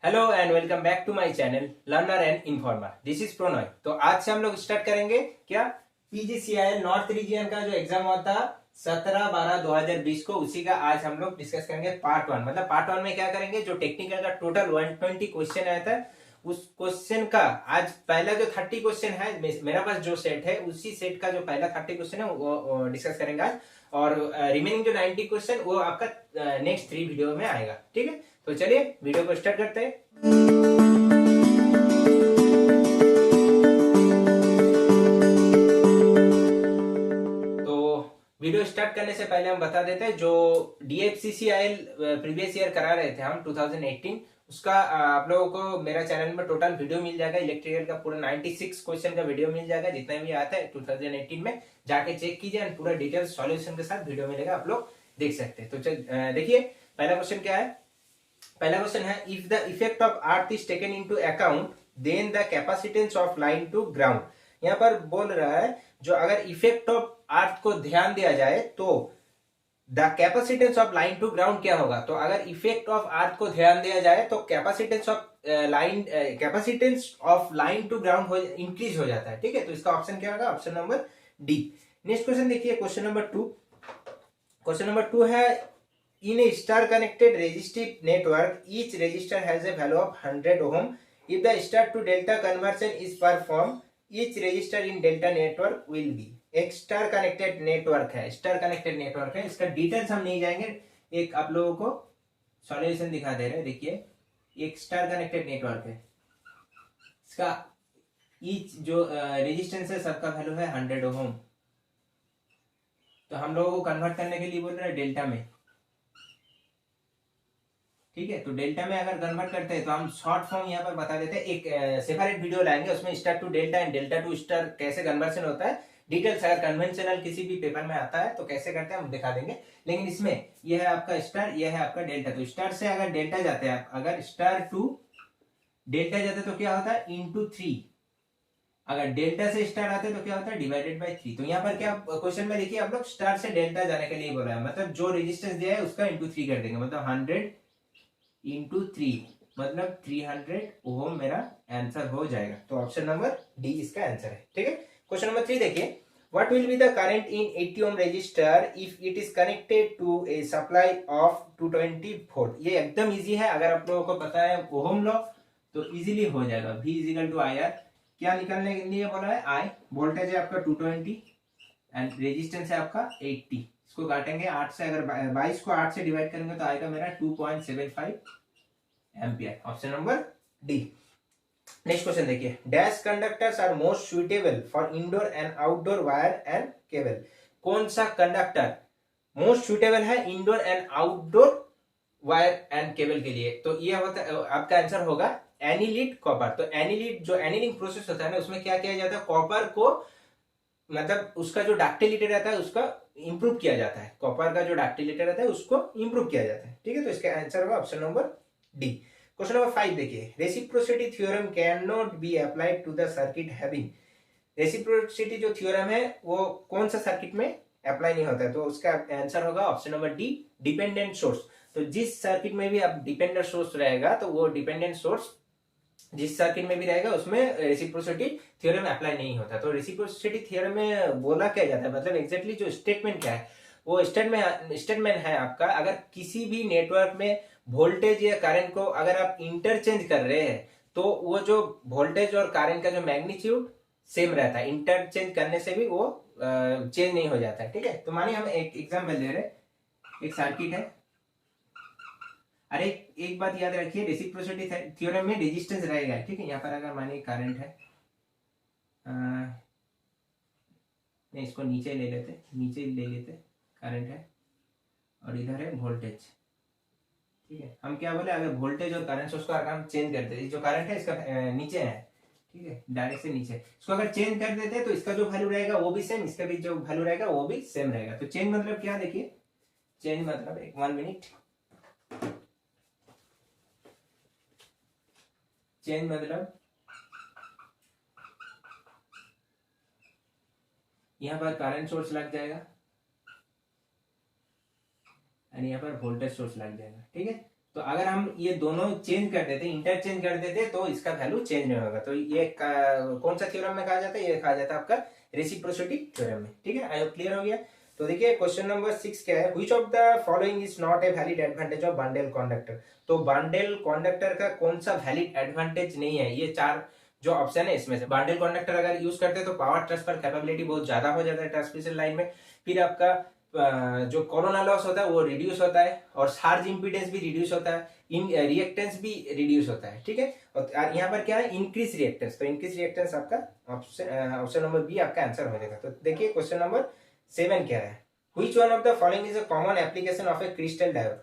Hello and welcome back to my channel learner and informer. This is Pronoy. तो आज से हम लोग स्टार्ट करेंगे क्या पीजीसीआईएल नॉर्थ रीजियन का जो एग्जाम हुआ था 17/12/2020 को, उसी का आज हम लोग डिस्कस करेंगे पार्ट वन। मतलब पार्ट वन में क्या करेंगे, जो टेक्निकल का टोटल 120 क्वेश्चन आया था उस क्वेश्चन का आज पहला जो 30 क्वेश्चन है मेरा पास जो सेट है उसी सेट का जो पहला 30 क्वेश्चन है वो डिस्कस करेंगे आज। और रिमेनिंग जो 90 क्वेश्चन वो आपका नेक्स्ट 3 वीडियो में आएगा। ठीक है, तो चलिए वीडियो को स्टार्ट करते हैं। तो वीडियो स्टार्ट करने से पहले हम बता देते हैं जो डीएफसीसीआईएल प्रीवियस ईयर करा रहे थे हम 2018, उसका आप लोगों को मेरा चैनल में टोटल वीडियो मिल जाएगा। इलेक्ट्रिकल का पूरा 96 क्वेश्चन का वीडियो मिल जाएगा, जितना भी आता है 2018 में जाके चेक कीजिए और पूरा डिटेल सॉल्यूशन के साथ वीडियो मिलेगा, आप लोग देख सकते हैं। तो देखिए पहला क्वेश्चन क्या है। पहला क्वेश्चन है, if the effect of earth is taken into account then the capacitance of line to ground. यहाँ पर बोल रहा है जो अगर इफेक्ट ऑफ अर्थ को ध्यान दिया जाए तो the capacitance of line to ground क्या होगा। तो अगर इफेक्ट ऑफ अर्थ को ध्यान दिया जाए तो capacitance of line to ground increase हो जाता है। ठीक है, तो इसका ऑप्शन क्या होगा, option number D. Next question देखिए, question number two. Question number two है, in a star connected resistive network each resistor has a value of 100 ohm. If the star to delta conversion is performed each resistor in delta network will be। एक star connected network है, इसका details हम नहीं जाएंगे, एक आप लोगों को सॉल्यूशन दिखा दे रहे हैं। देखिए एक स्टार कनेक्टेड नेटवर्क है, इसका ईच जो रेजिस्टेंस है सबका वैल्यू है 100 ओम। तो हम लोगों को कन्वर्ट करने के लिए बोल रहे हैं डेल्टा में। ठीक है, तो डेल्टा में अगर कन्वर्ट करते हैं तो हम शॉर्ट फॉर्म यहाँ पर बता देते हैं। एक सेपरेट वीडियो लाएंगे, उसमें star to delta and delta to star कैसे कन्वर्शन होता है डिटेल्स, अगर कन्वेंशनल किसी भी पेपर में आता है तो कैसे करते हैं हम दिखा देंगे। लेकिन इसमें यह है आपका स्टार, यह है आपका डेल्टा। तो स्टार से अगर डेल्टा जाते हैं, अगर स्टार टू डेल्टा जाते तो क्या होता है, इंटू 3। अगर डेल्टा से स्टार आते तो क्या होता है, डिवाइडेड बाई 3। तो यहाँ पर क्या क्वेश्चन में देखिए आप लोग स्टार से डेल्टा जाने के लिए बोल रहे हैं, मतलब जो रेजिस्टेंस दिया है उसका इंटू 3 कर देंगे, मतलब 100 इंटू 3 मतलब 300 ओम मेरा आंसर हो जाएगा। तो ऑप्शन नंबर डी इसका आंसर है। ठीक है, क्वेश्चन नंबर 3 देखिए, what will be the current in 80 ohm resistor if it is connected to a supply of 220 volt. ये एकदम इजी है, अगर आप लोगों को पता है ओहम लॉ तो इजीली हो जाएगा। V is to I R, क्या निकालने के लिए बोला है, आई वोल्टेज है आपका 220 एंड रेजिस्टेंस है आपका 80। इसको काटेंगे 8 से, अगर 22 को 8 से डिवाइड करेंगे तो आएगा मेरा 2.75 ampere. Option number D. Next question देखिए, dash conductors are most suitable for indoor and outdoor wire and cable. कौन सा कंडक्टर मोस्ट सुइटेबल है indoor and outdoor wire and cable के लिए। तो ये होता है आपका आंसर होगा एनिलीड कॉपर। तो एनिलीड जो एनिलिंग प्रोसेस होता है ना, उसमें क्या किया जाता है, कॉपर को मतलब उसका जो डक्टिलिटी रहता है उसका इंप्रूव किया जाता है। कॉपर का जो डक्टिलिटी रहता है उसको इंप्रूव किया जाता है। ठीक है, तो इसका आंसर होगा option number D. Question number 5 देखिए, reciprocity theorem can not be applied to the circuit having. Reciprocity जो थ्योरम है वो कौन सा सर्किट में अप्लाई नहीं होता है, तो उसका आंसर होगा option number D, dependent source. तो जिस सर्किट में भी अब डिपेंडेंट सोर्स रहेगा तो वो डिपेंडेंट सोर्स जिस सर्किट में भी रहेगा उसमें रेसिप्रोसिटी थ्योरम अप्लाई नहीं होता। तो रेसिप्रोसिटी थ्योरम में बोला क्या जाता है, मतलब एग्जैक्टली जो स्टेटमेंट क्या है, वो स्टेटमेंट है आपका, अगर किसी भी नेटवर्क में वोल्टेज या करंट को अगर आप इंटरचेंज कर रहे हैं तो वो जो वोल्टेज और करंट का जो मैग्नीट्यूड सेम रहता है, इंटरचेंज करने से भी वो चेंज नहीं हो जाता है। ठीक है, तो मानिए हम एक एग्जाम्पल ले रहे हैं, एक सर्किट है। अरे एक बात याद रखिए, रेसिप्रोसिटी थ्योरम में रेजिस्टेंस रहेगा। ठीक है, यहाँ पर अगर मानिए करंट है, नहीं इसको नीचे ले लेते, करंट है और इधर है वोल्टेज। ठीक है, हम क्या बोले, अगर वोल्टेज और करंट सोर्स को अगर हम चेंज करते हैं, जो करंट है इसका नीचे है, ठीक है डायरेक्ट से नीचे, इसको अगर चेंज कर देते हैं तो इसका जो वैल्यू रहेगा वो भी सेम, इसका भी जो वैल्यू रहेगा वो भी सेम रहेगा। तो चेंज मतलब क्या, देखिए चेंज मतलब एक 1 मिनट, चेंज मतलब यहां पर करंट सोर्स लग जाएगा और यहाँ पर वोल्टेज सोर्स लग जाएगा। ठीक है, तो अगर हम ये दोनों चेंज कर देते, इंटरचेंज कर देते, तो इसका वैल्यू चेंज नहीं होगा। तो ये कौन सा थ्योरम में कहा जाता है? ये कहा जाता है आपका रेसिप्रोसिटी थ्योरम में। ठीक है, आई होप क्लियर हो गया। तो देखिए क्वेश्चन नंबर 6 क्या है, which of the following is not a valid advantage of bundle conductor. तो बंडल कंडक्टर का कौन सा वैलिड एडवांटेज नहीं है? ये चार जो ऑप्शन है इसमें से बंडल कंडक्टर अगर यूज करते हैं तो पावर ट्रांसफर कैपेबिलिटी बहुत ज्यादा हो जाता है ट्रांसमिशन लाइन में, फिर आपका जो कोरोना लॉस होता है वो रिड्यूस होता है, और चार्ज इंपीडेंस भी रिड्यूस होता है, इन रिएक्टेंस भी रिड्यूस होता है। ठीक है, और यहाँ पर क्या है, इंक्रीज रिएक्टेंस। तो इंक्रीज रिएक्टेंस आपका ऑप्शन नंबर बी आपका आंसर हो जाएगा। तो देखिए क्वेश्चन नंबर 7 क्या है, which one of the following is a common application of a crystal diode.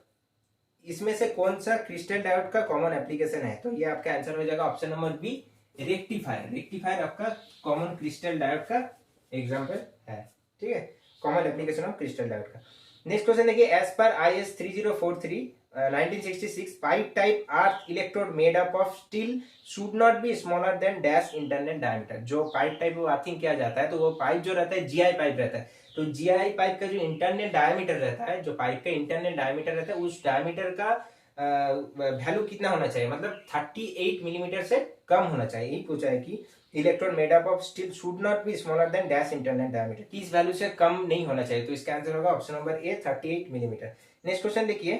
इसमें से कौन सा क्रिस्टल डायोड का कॉमन एप्लीकेशन है? तो ये आपका आंसर हो जाएगा option number B, rectifier. Rectifier आपका कॉमन क्रिस्टल डायोड का एग्जांपल है। ठीक है, common application of crystal diode का। नेक्स्ट क्वेश्चन देखिए, as per IS 3043 1966 pipe type earth electrode made up of steel should not be smaller than dash internal diameter. जो pipe type earthing किया जाता है तो वो पाइप जो रहता है GI पाइप रहता है। तो GI पाइप का जो इंटरनल डायमीटर रहता है, जो पाइप का इंटरनल डायमीटर रहता है, उस डायमीटर का वैल्यू कितना होना चाहिए, मतलब 38 मिलीमीटर से कम होना चाहिए। यही पूछा है कि electrode made up of steel should not be smaller than dash internal diameter, किस वैल्यू से कम नहीं होना चाहिए। तो इसका आंसर होगा option number A, 38 millimetre. Next question देखिए,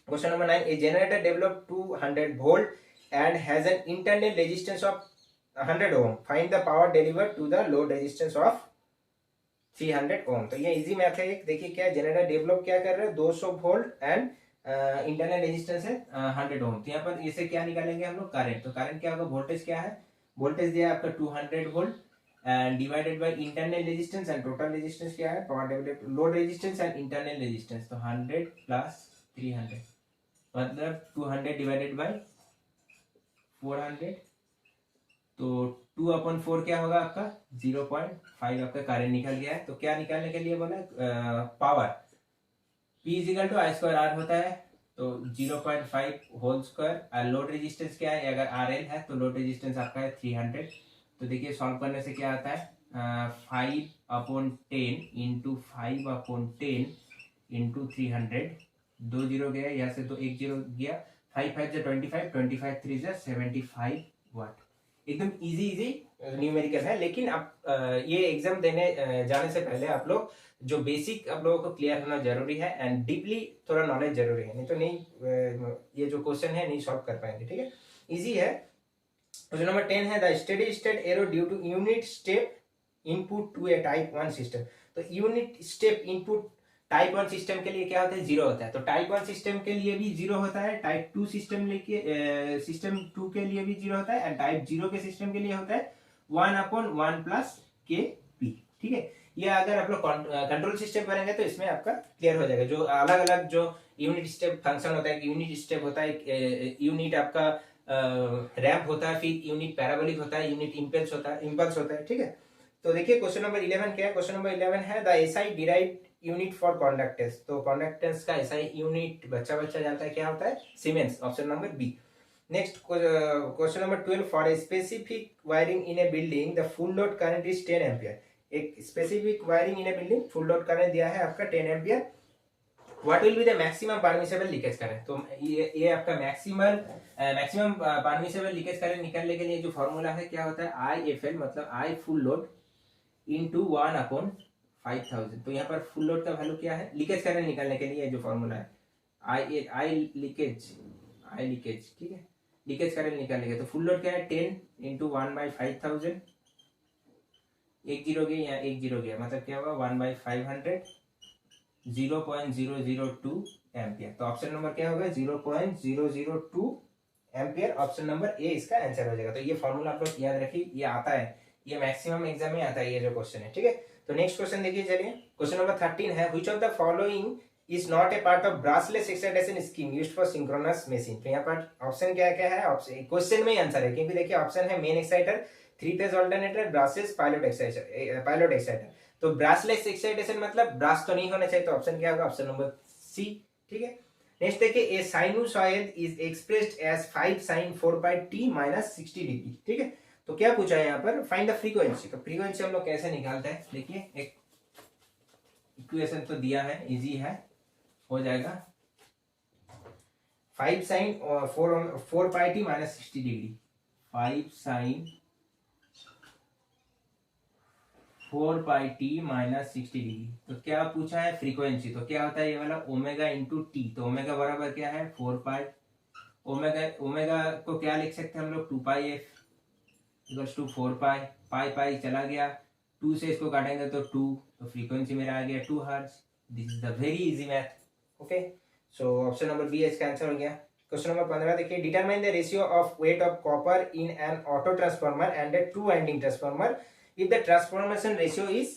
question number 9, a generator develop 200 volt and has an internal resistance of 100 ohm, find the power delivered to the load resistance of 300 ohm. तो ये इजी मैथ है। देखिए क्या generator develop क्या कर रहे हैं, 200 वोल्ट एंड इंटरनल रेजिस्टेंस है 100 ओम। तो यहाँ पर इसे क्या निकालेंगे हम लोग, करंट। तो करंट क्या होगा, वोल्टेज क्या है, वोल्टेज दिया है आपका 200 volt and divided by internal resistance, and total resistance क्या है, power develop load resistance and internal resistance. तो 100 प्लस 300 मतलब 200 डिवाइडेड बाय 400, तो 2/4 क्या होगा आपका 0.5 आपका करंट निकल गया है। तो क्या निकालने के लिए बोला, power P is equal to I square R होता है, तो 0.5 होल स्क्वायर। लोड रेजिस्टेंस क्या है, अगर RL है तो लोड रेजिस्टेंस आपका है 300। तो देखिए सॉल्व करने से क्या आता है, 5/10 इंटू 5/10 इंटू 300, 2 जीरो गया यहाँ से, तो 1 जीरो गया, 5 5 जा 25, 25 3 जा 75 वाट। एकदम इजी न्यूमेरिकल है, लेकिन आप ये एग्जाम देने जाने से पहले आप लोग जो बेसिक आप लोगों को क्लियर होना जरूरी है, एंड डीपली थोड़ा नॉलेज जरूरी है, नहीं तो नहीं ये जो क्वेश्चन है नहीं सॉल्व कर पाएंगे। ठीक है, इजी है। क्वेश्चन नंबर 10 है, the steady state error due to unit step input to a type 1 system. तो unit step input type 1 system के लिए क्या होता है, 0 होता है। तो टाइप 1 सिस्टम के लिए भी 0 होता है, टाइप 2 सिस्टम 2 के लिए भी 0 होता है, एंड टाइप 0 के सिस्टम के लिए होता है 1/1 प्लस KP। ठीक है, ये अगर आप लोग कंट्रोल सिस्टम करेंगे तो इसमें आपका क्लियर हो जाएगा। जो अलग अलग जो यूनिट स्टेप फंक्शन होता है, यूनिट स्टेप होता है, यूनिट आपका रैंप होता है, फिर यूनिट पैराबोलिक होता है, यूनिट इम्पल्स होता है। ठीक है, तो देखिए क्वेश्चन नंबर 11 क्या है, क्वेश्चन नंबर 11 है, the SI derived unit for conductance. तो कंडक्टेंस का SI यूनिट बच्चा जानता है क्या होता है, siemens, option number B. Next question number 12, for a specific wiring in a building the full load current is 10 ampere. एक specific wiring in a building, full load current दिया है आपका 10 ampere, what will be the maximum permissible leakage current. तो ये आपका maximum permissible leakage current निकालने के लिए जो फॉर्मूला है क्या होता है, IFL मतलब I फुल लोड इंटू 1/5000। तो यहाँ पर फुल लोड का वैल्यू क्या है, लीकेज करंट निकालने के लिए जो फॉर्मूला है I लीकेज। ठीक है, लीकेज करंट निकालने के तो फुल लोड क्या है 10 इंटू 1/5000, 1 जीरो गया यहाँ 1 जीरो गया, मतलब क्या होगा 1/500, 0.002 एम्पियर। तो ऑप्शन नंबर क्या होगा 0.002 एम्पियर, ऑप्शन नंबर ए इसका आंसर हो जाएगा। तो ये फॉर्मूला आप लोग याद रखिए, ये आता है, ये मैक्सिमम एग्जाम में आता है ये जो क्वेश्चन है। ठीक है, तो नेक्स्ट क्वेश्चन देखिए, चलिए क्वेश्चन नंबर 13 है, which of the following is not a part of brushless excitation scheme used for synchronous machine. तो यहाँ पर ऑप्शन क्या क्या है, ऑप्शन क्वेश्चन में ही आंसर है, क्योंकि देखिए ऑप्शन है main exciter, 3 phase alternator, brushless pilot exciter. तो ब्रासलेस एक्साइटेशन मतलब ब्रास तो नहीं होना चाहिए, तो ऑप्शन क्या होगा, ऑप्शन नंबर सी। ठीक है, नेक्स्ट देखिए, a sinusoid is expressed as 5 sin 4/t - 60 degree. ठीक है, तो क्या पूछा है यहाँ पर, फाइंड द फ्रीक्वेंसी। तो फ्रीक्वेंसी हम लोग कैसे निकालते हैं, देखिए एक इक्वेशन तो दिया है, इजी है, हो जाएगा। 5 sign 4 pi T minus 60 degree, 5 sign 4 pi T minus 60 degree. तो क्या पूछा है, फ्रीक्वेंसी। तो क्या होता है ये वाला ओमेगा इंटू टी, तो ओमेगा बराबर क्या है 4 पाई, ओमेगा ओमेगा को क्या लिख सकते हैं हम लोग 2 पाई एफ इक्वल्स टू 4 पाई, पाई पाई चला गया, 2 से इसको काटेंगे तो 2, तो फ्रीक्वेंसी मेरा आ गया 2 hertz. This is the very easy math. Okay, so option number B इसका आंसर हो गया। क्वेश्चन नंबर 15 देखिए, determine the ratio of weight of copper in an auto transformer and a two winding transformer if the transformation ratio is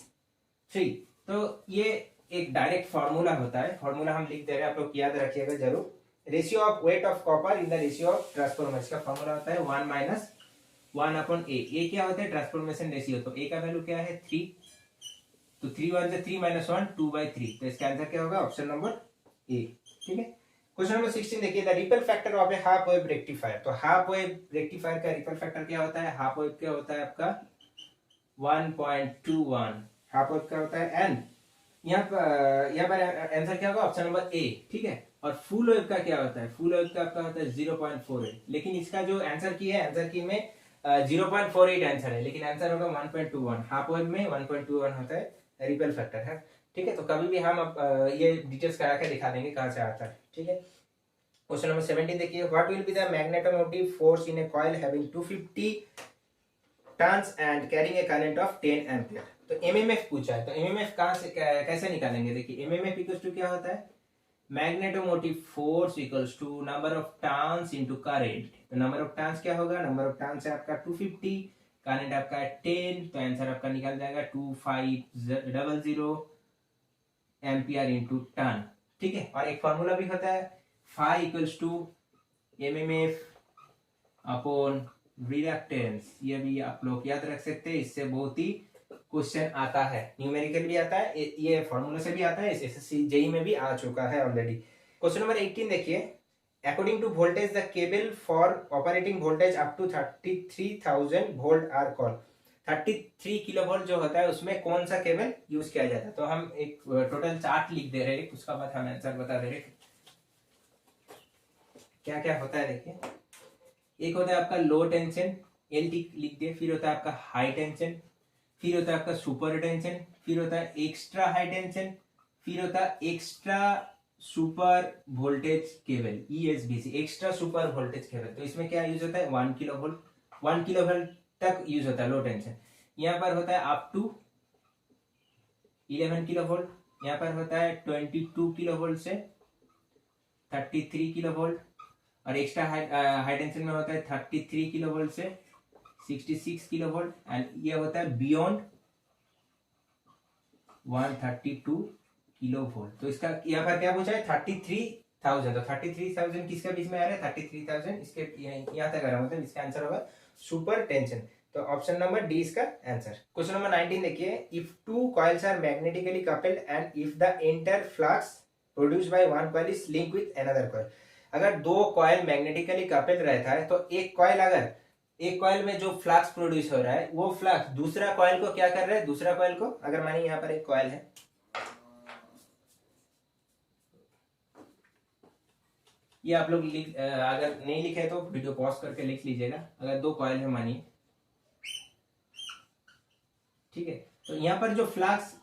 3। तो ये एक direct formula होता है, formula हम लिख दे रहे हैं, आप लोग याद रखिएगा जरूर। Ratio of weight of copper in the ratio of transformer, इसका फॉर्मूला होता है 1 माइनस 1 अपॉन ए क्या होता है ट्रांसफॉर्मेशन रेशियो, तो ए का वैल्यू क्या है 3, तो 3 1 से 3 माइनस 1 2/3, तो इसका आंसर क्या होगा ऑप्शन नंबर ए। ठीक है, क्वेश्चन नंबर 16 देखिए, the ripple factor of A half wave rectifier. तो हाफ वेव रेक्टिफायर का रिपल फैक्टर क्या होता है, हाफ वेव क्या होता है आपका 1.21, हाफ वेव क्या होता है एन, यहाँ पर आंसर क्या होगा ऑप्शन नंबर ए। ठीक है, और फुल वेव का क्या होता है, फुल वेव का आपका होता है 0.48, लेकिन इसका जो आंसर की है, आंसर की में 0.48 आंसर है, लेकिन आंसर होगा 1.21, हाफ वेव में 1.21 होता है रिपल फैक्टर है। ठीक है, तो कभी भी हम ये डिटेल्स करा के दिखा देंगे कहाँ से आता है। ठीक है, क्वेश्चन नंबर 17 देखिए, what will be the magnetomotive force in A coil having 250 turns and carrying a current of 10 ampere. तो एमएमएफ पूछा है, तो एमएमएफ कहाँ से कैसे निकालेंगे, देखिए एमएमएफ इक्वल्स टू क्या होता है, magnetomotive force equals to number of turns into current. तो नंबर ऑफ टर्न्स क्या होगा, नंबर ऑफ टर्न्स है आपका 250, करंट आपका है 10, तो आंसर आपका निकल जाएगा 2500 एम्पियर इनटू टर्न। ठीक है, और एक फॉर्मूला भी होता है phi equals to MMF upon reluctance, ये भी आप लोग याद रख सकते हैं, इससे बहुत ही क्वेश्चन आता है, न्यूमेरिकल भी आता है, ये फॉर्मूला से भी आता है, एसएससी जेई में भी आ चुका है ऑलरेडी। क्वेश्चन नंबर 18 देखिए, according to voltage the cable for operating voltage up to 33,000 volt are called. 33 kilovolt जो होता है उसमें कौन सा केबल यूज किया जाता है, तो हम एक टोटल चार्ट लिख दे रहे हैं, उसका बाद हम आंसर बता दे रहे क्या क्या होता है। देखिए, एक होता है आपका लो टेंशन एल टी लिख दिए, फिर होता है आपका हाई टेंशन, फिर होता है आपका सुपर टेंशन, फिर होता है एक्स्ट्रा हाई टेंशन, फिर होता है extra super voltage cable ESBC, extra super voltage cable. तो इसमें क्या यूज होता है 1 किलोवोल्ट तक यूज होता है लो टेंशन। यहाँ पर होता है अप टू 11 किलोवोल्ट, यहाँ पर होता है 22 किलोवोल्ट से 33 किलोवोल्ट, और एक्स्ट्रा हाई टेंशन में होता है 33 किलोवोल्ट से 66 किलोवोल्ट, एंड ये होता है बियॉन्ड 132 किलोवोल्ट। तो इसका यहाँ पर क्या पूछा है 33,000, तो 33,000 किसका बीच में आ रहा है 33,000 इसके यहाँ तक आ रहा है, मतलब इसका आंसर होगा सुपर टेंशन। तो ऑप्शन नंबर डी इसका आंसर। क्वेश्चन नंबर 19 देखिए, if two coils are magnetically coupled and if the inter flux produced by one coil is link with another coil. अगर दो कॉइल मैग्नेटिकली कपल्ड रहता है तो एक coil में जो फ्लक्स प्रोड्यूस हो रहा है वो फ्लक्स दूसरा कॉइल को क्या कर रहा है, दूसरा कॉइल को, अगर मानिए यहाँ पर एक कॉइल है, ये आप लोग अगर नहीं लिखे तो वीडियो पॉज करके लिख लीजिएगा। अगर दो कॉइल है मानिए, ठीक है, तो यहाँ पर जो फ्लक्स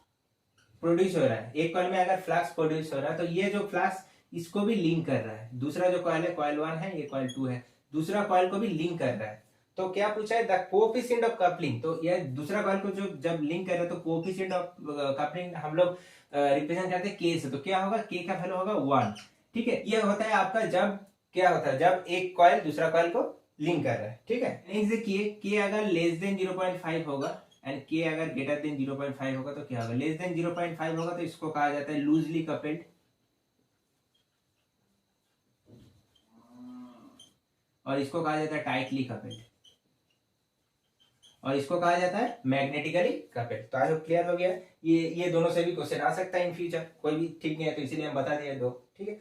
प्रोड्यूस हो रहा है, एक कॉइल में अगर फ्लक्स प्रोड्यूस हो रहा है तो ये जो फ्लक्स इसको भी लिंक कर रहा है, दूसरा जो कॉइल है कॉइल 1 है, ये कॉइल 2 है, दूसरा कॉइल को भी लिंक कर रहा है। तो क्या पूछा है द कोएफिशिएंट ऑफ कपलिंग, तो ये दूसरा कॉइल को जो जब लिंक कर रहे हैं तो कोएफिशिएंट ऑफ कपलिंग हम लोग रिप्रेजेंट करते हैं के से, तो क्या होगा के का वैल्यू होगा 1। ठीक है, ये होता है आपका जब क्या होता है, जब एक कॉइल दूसरा कॉइल को लिंक कर रहा है। ठीक है, नेक्स्ट देखिए, के अगर लेस देन 0.5 होगा एंड के अगर ग्रेटर देन 0.5 होगा तो क्या होगा, लेस देन 0.5 होगा तो इसको कहा जाता है लूजली कपल्ड, और इसको कहा जाता है टाइटली कपल्ड, और इसको कहा जाता है मैग्नेटिकली कपल्ड। तो आज क्लियर हो गया, ये दोनों से भी क्वेश्चन आ सकता है इन फ्यूचर, कोई भी ठीक नहीं है तो इसीलिए हम बता दिए दो। ठीक है,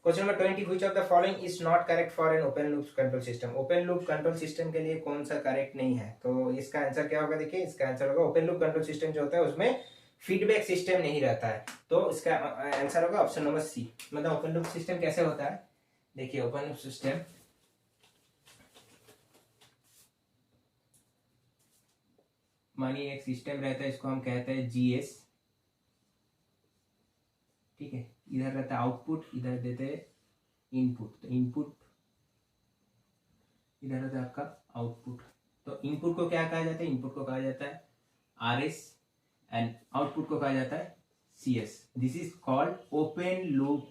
question number 20, which of the following is not correct for an open loop control system. Open loop control system के लिए कौन सा करेक्ट नहीं है, तो इसका आंसर क्या होगा, देखिए इसका आंसर होगा ओपन लूप कंट्रोल सिस्टम जो होता है उसमें फीडबैक सिस्टम नहीं रहता है, तो इसका आंसर होगा ऑप्शन नंबर सी। मतलब ओपन लूप सिस्टम कैसे होता है, देखिए ओपन लूप सिस्टम, मानिए एक सिस्टम रहता है, इसको हम कहते हैं जीएस, ठीक है। इधर रहता है आउटपुट, इधर देते हैं इनपुट, तो इनपुट इधर रहता है आपका आउटपुट। तो इनपुट को क्या कहा जाता है, इनपुट को कहा जाता है आरएस एंड आउटपुट को कहा जाता है CS. This is called open loop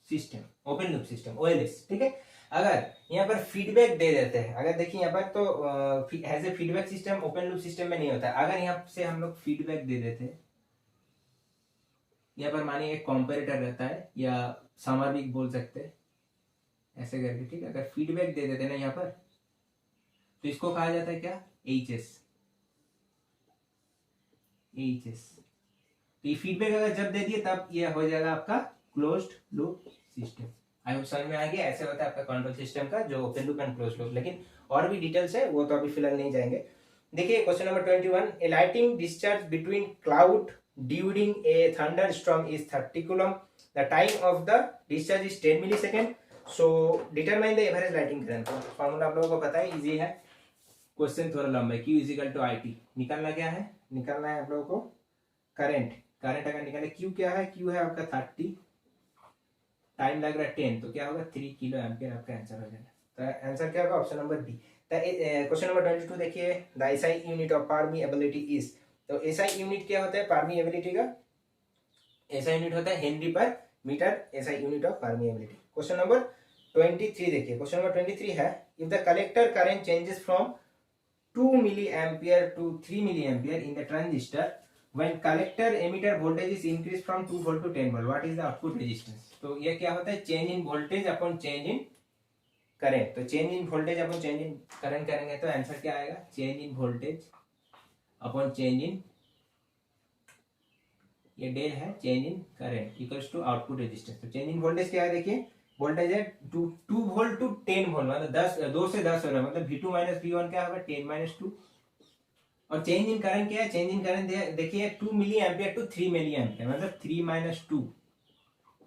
system, open loop system OLS, ठीक है। अगर यहाँ पर फीडबैक दे देते हैं, अगर देखिए यहाँ पर तो as a feedback system open loop system में नहीं होता है। अगर यहाँ से हम लोग फीडबैक दे देते हैं, यहाँ पर मानिए एक कॉम्पेरेटर रहता है या समर भी बोल सकते हैं ऐसे करके, ठीक है। अगर फीडबैक दे देते हैं ना यहाँ पर, तो इसको कहा जाता है क्या, एचएस। तो ये फीडबैक अगर जब दे दिए तब ये हो जाएगा आपका closed loop system. I hope समझ में आ गया। ऐसे होता है आपका कंट्रोल सिस्टम का जो open loop and closed loop. लेकिन और भी डिटेल्स है, वो तो अभी फिलहाल नहीं जाएंगे। देखिए question number 21, A lighting discharge between cloud during a thunderstorm is 30 coulomb, the time of the discharge is 10 millisecond, so determine the average lighting current. Formula आप लोगों को पता है, इजी है। क्वेश्चन थोड़ा लंबा है। Q is equal to IT, निकालना क्या है, निकालना है आप लोगों को करंट। करंट अगर निकाले, Q क्या है, Q है आपका 30, टाइम लग रहा है 10, तो क्या होगा 3 किलो एम्पियर आपका आंसर हो जाएगा। तो आंसर क्या होगा, option number B. Question number 22 देखिए, the SI unit of permeability is. तो एसआई यूनिट क्या होता है परमीएबिलिटी का, एसआई यूनिट होता है henry per metre, SI unit of permeability. Question number 23 देखिए, क्वेश्चन नंबर 23 है, if the collector current changes from 2 milliampere to 3 milliampere in the transistor when collector emitter voltage is increased from 2 volt to 10 volt, what is the output resistance। तो ये क्या होता है, change in voltage upon change in current. तो change in voltage upon change in current करेंगे तो answer क्या आएगा, change in voltage upon change in, ये डेल है, change in current equals to output resistance. तो चेंज इन वोल्टेज क्या है, देखिए वोल्टेज है 2 वोल्ट टू 10 वोल्ट, मतलब 2 से 10 हो रहा है, मतलब V2 माइनस V1 क्या होगा 10 माइनस 2। और चेंज इन करंट क्या है, चेंज इन करंट देखिए 2 milli ampere to 3 milli ampere, मतलब 3 माइनस 2,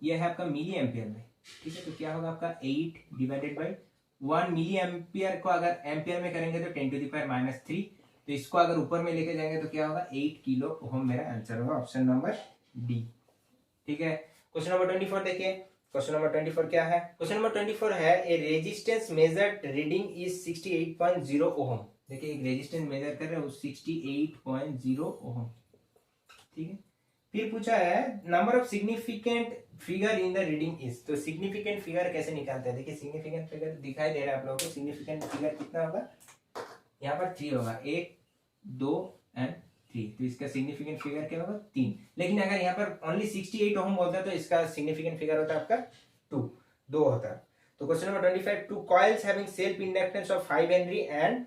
ये है आपका मिली एम्पियर में, ठीक है। तो क्या होगा आपका 8 डिवाइडेड बाई 1 मिली एम्पियर को अगर एम्पियर में करेंगे तो 10 टू द पावर माइनस 3, तो इसको अगर ऊपर में लेके जाएंगे तो क्या होगा 8 किलो ओम, मेरा आंसर होगा ऑप्शन नंबर डी, ठीक है। क्वेश्चन नंबर 24 देखिए, क्वेश्चन नंबर 24 क्या है, क्वेश्चन नंबर 24 है, ए रेजिस्टेंस मेजर्ड रीडिंग इज 68.0 ओम। देखिए एक रेजिस्टेंस मेजर कर रहे हैं 68.0 ओम, ठीक है। फिर पूछा है number of significant figure in the reading is. तो सिग्निफिकेंट फिगर कैसे निकालते हैं, देखिए सिग्निफिकेंट फिगर दिखाई दे रहा है आप लोगों को। सिग्निफिकेंट फिगर कितना होगा, यहाँ पर 3 होगा, 1 2 एंड 3, तो इसका सिग्निफिकेंट फिगर क्या होगा 3। लेकिन अगर यहाँ पर ओनली 68 ओम होता है तो इसका सिग्निफिकेंट फिगर होता है आपका 2 होता है। तो question number 25, two coils having self inductance of 5 henry and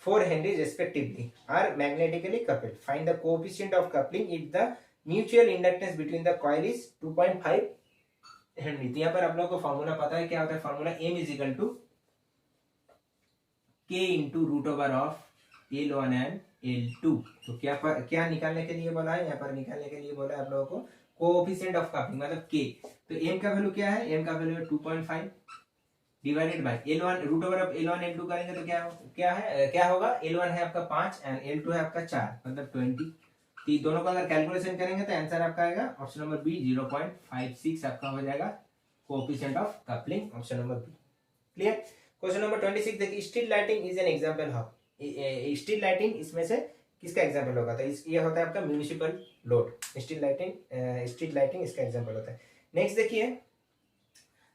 4 henry respectively are magnetically coupled, find the coefficient of coupling if the mutual inductance between the coil is 2.5 henry. तो यहाँ पर आप लोगों को फॉर्मूला पता है, क्या होता है formula, m is equal to k into root over of L1 and L2। तो क्या निकालने के लिए बोला है, यहाँ पर निकालने के लिए बोला है आप लोगों को कोएफिशिएंट ऑफ कपलिंग मतलब k। तो m का वैल्यू क्या है, m का वैल्यू है 2.5 divided by L1, root over of L1 L2 करेंगे तो क्या होगा, L1 है आपका 5 एंड L2 है आपका 4, मतलब 20। तो दोनों का अगर कैलकुलेशन करेंगे तो आंसर आपका आएगा ऑप्शन नंबर बी, 0.56 आपका हो जाएगा coefficient of coupling, option number B. Clear. Question number 26 देखिए, street lighting is an example of. Street lighting इसमें से किसका एग्जांपल होगा, तो ये होता है आपका म्युनिसिपल लोड। स्ट्रीट लाइटिंग इसका एग्जांपल होता है। नेक्स्ट देखिए,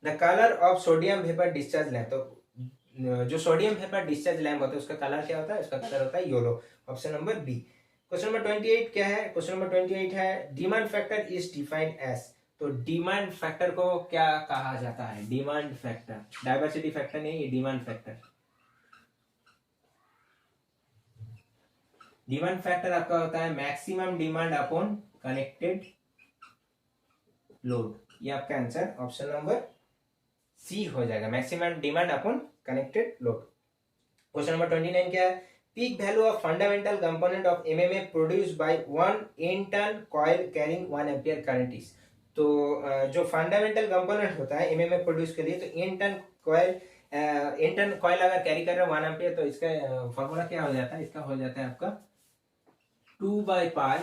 the colour of sodium vapour discharge lamp. तो जो सोडियम वेपर डिस्चार्ज लैंप होता है उसका कलर क्या होता है, उसका कलर होता है yellow, option number B. Question number 28 क्या है, क्वेश्चन नंबर 28 है, demand factor is defined as. तो डिमांड फैक्टर को क्या कहा जाता है, डिमांड फैक्टर, डाइवर्सिटी फैक्टर नहीं, ये डिमांड फैक्टर। डिमांड फैक्टर आपका होता है maximum demand upon connected load, ये आपका आंसर ऑप्शन नंबर सी हो जाएगा, maximum demand upon connected load. Question number 29 क्या है, peak value of fundamental component of MMA produced by 1 N-ton coil carrying 1 ampere current is। तो जो fundamental component होता है एमएमएफ प्रोड्यूस के लिए, तो एन टन कॉइल अगर कैरी कर रहा है 1 एम्पियर, तो इसका फॉर्मूला क्या हो जाता है, इसका हो जाता है आपका 2/π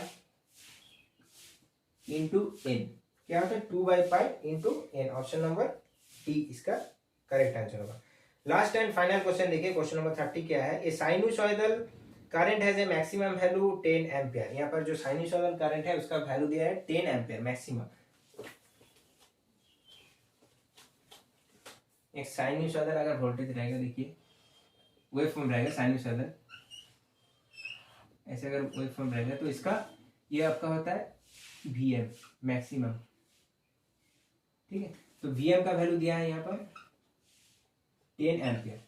इंटू एन। क्या होता है 2/π into N. Option number D इसका करेक्ट आंसर होगा। लास्ट एंड फाइनल क्वेश्चन देखिए, क्वेश्चन नंबर 30 क्या है, a sinusoidal current has a maximum value 10 ampere. यहाँ पर जो साइनोसॉइडल करंट है उसका वैल्यू दिया है 10 एम्पियर मैक्सिमम। एक साइनोसॉइडल अगर वोल्टेज रहेगा, देखिए वेवफॉर्म रहेगा साइनोसॉइडल, ऐसे अगर वेवफॉर्म रहेगा तो इसका ये आपका होता है Vm मैक्सिमम, ठीक है। तो Vm का वैल्यू दिया है यहाँ पर 10 एम्पियर।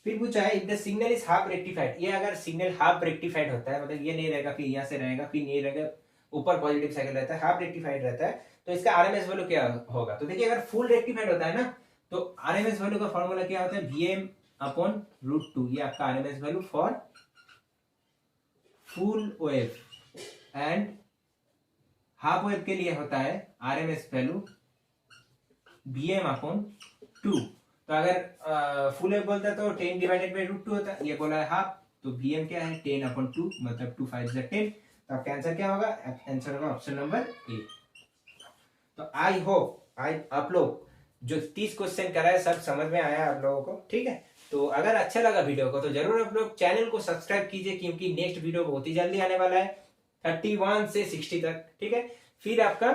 फिर पूछा है if the signal is half rectified, ये अगर सिग्नल हाफ रेक्टिफाइड होता है, मतलब ये नहीं रहेगा फिर यहाँ से रहेगा फिर नहीं रहेगा, ऊपर पॉजिटिव साइकिल रहता है, हाफ रेक्टिफाइड रहता है, तो इसका आरएमएस वैल्यू क्या होगा। तो देखिए अगर फुल रेक्टिफाइड होता है ना, तो आरएमएस वैल्यू का फॉर्मूला क्या होता है Vm/√2। ये आपका RMS value for full wave, and half wave के लिए होता है आरएमएस वैल्यू Vm/2। तो अगर फुल वेव बोलता है तो 10/√2 होता है, ये बोला है हाफ, तो Vm क्या है 10/2, मतलब 2 5 10। तो आपका आंसर क्या होगा, आंसर होगा ऑप्शन नंबर ए। तो आई होप आप लोग जो 30 क्वेश्चन कराए सब समझ में आया आप लोगों को, ठीक है। तो अगर अच्छा लगा वीडियो को तो जरूर आप लोग चैनल को सब्सक्राइब कीजिए, क्योंकि नेक्स्ट वीडियो बहुत ही जल्दी आने वाला है 31 से 60 तक, ठीक है। फिर आपका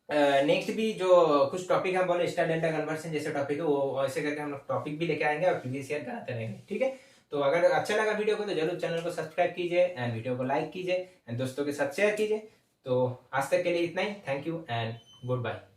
नेक्स्ट भी जो कुछ टॉपिक हम बोले स्टार डेल्टा कन्वर्शन जैसे टॉपिक है, वो ऐसे करके हम लोग टॉपिक भी लेके आएंगे और प्रीवियस ईयर कराते रहेंगे, ठीक है। तो अगर अच्छा लगा वीडियो को तो जरूर चैनल को सब्सक्राइब कीजिए एंड वीडियो को लाइक कीजिए एंड दोस्तों के साथ शेयर कीजिए। तो आज तक के लिए इतना ही, thank you and good bye.